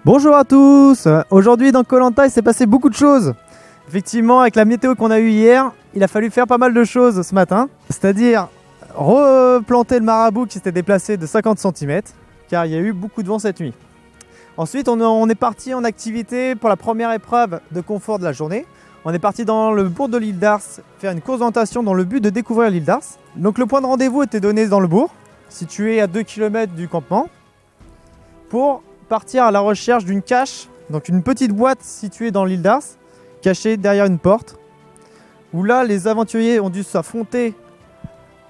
Bonjour à tous. Aujourd'hui dans Koh Lanta il s'est passé beaucoup de choses. Effectivement, avec la météo qu'on a eue hier, il a fallu faire pas mal de choses ce matin. C'est-à-dire replanter le marabout qui s'était déplacé de 50 cm car il y a eu beaucoup de vent cette nuit. Ensuite on est parti en activité pour la première épreuve de confort de la journée. On est parti dans le bourg de l'île d'Ars faire une course d'orientation dans le but de découvrir l'île d'Ars. Donc le point de rendez-vous était donné dans le bourg, situé à 2 km du campement, pour partir à la recherche d'une cache, donc une petite boîte située dans l'île d'Ars, cachée derrière une porte, où là les aventuriers ont dû s'affronter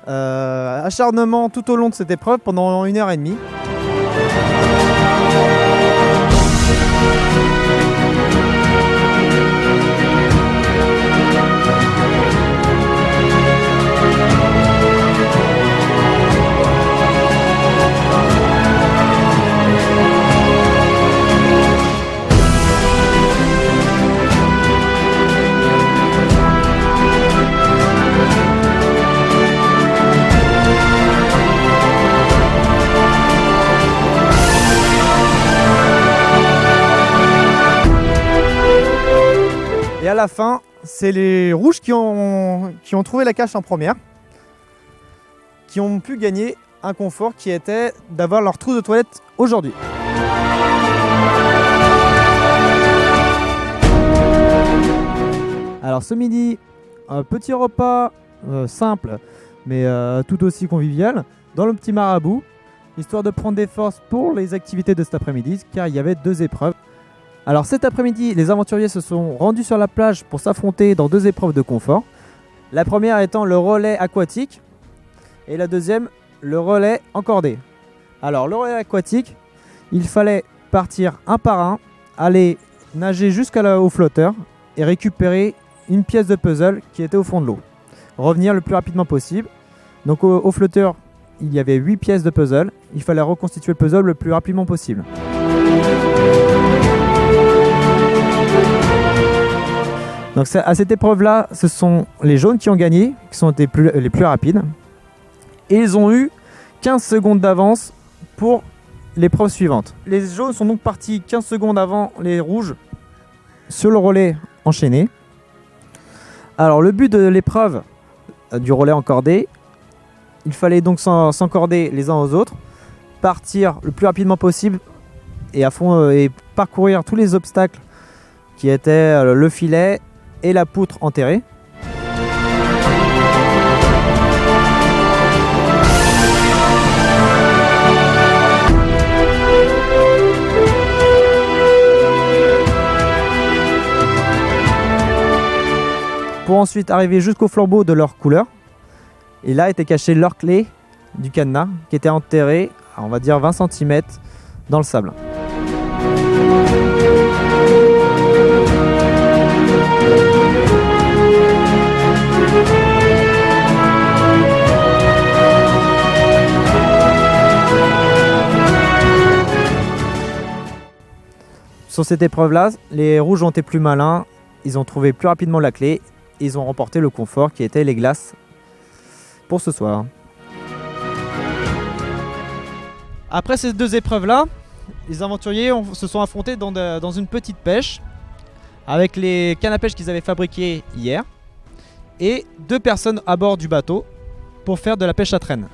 acharnement tout au long de cette épreuve pendant 1h30. Et à la fin, c'est les rouges qui ont trouvé la cache en première, qui ont pu gagner un confort qui était d'avoir leur trousse de toilette aujourd'hui. Alors ce midi, un petit repas simple, mais tout aussi convivial, dans le petit marabout, histoire de prendre des forces pour les activités de cet après-midi, car il y avait 2 épreuves. Alors cet après-midi, les aventuriers se sont rendus sur la plage pour s'affronter dans 2 épreuves de confort. La première étant le relais aquatique et la deuxième, le relais encordé. Alors le relais aquatique, il fallait partir un par un, aller nager jusqu'au flotteur et récupérer une pièce de puzzle qui était au fond de l'eau. Revenir le plus rapidement possible. Donc au flotteur, il y avait 8 pièces de puzzle. Il fallait reconstituer le puzzle le plus rapidement possible. Donc à cette épreuve-là, ce sont les jaunes qui ont gagné, qui sont les plus rapides. Et ils ont eu 15 secondes d'avance pour l'épreuve suivante. Les jaunes sont donc partis 15 secondes avant les rouges sur le relais enchaîné. Alors le but de l'épreuve du relais encordé, il fallait donc s'encorder les uns aux autres, partir le plus rapidement possible et parcourir tous les obstacles qui étaient le filet et la poutre enterrée. Pour ensuite arriver jusqu'au flambeau de leur couleur. Et là était cachée leur clé du cadenas qui était enterrée à on va dire 20 cm dans le sable. Sur cette épreuve-là, les rouges ont été plus malins, ils ont trouvé plus rapidement la clé, et ils ont remporté le confort qui était les glaces pour ce soir. Après ces 2 épreuves-là, les aventuriers se sont affrontés dans une petite pêche avec les cannes à pêche qu'ils avaient fabriquées hier et 2 personnes à bord du bateau pour faire de la pêche à traîne.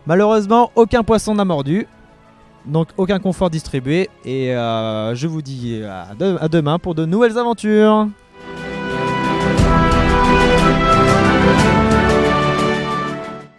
Malheureusement, aucun poisson n'a mordu, donc aucun confort distribué et je vous dis à demain pour de nouvelles aventures.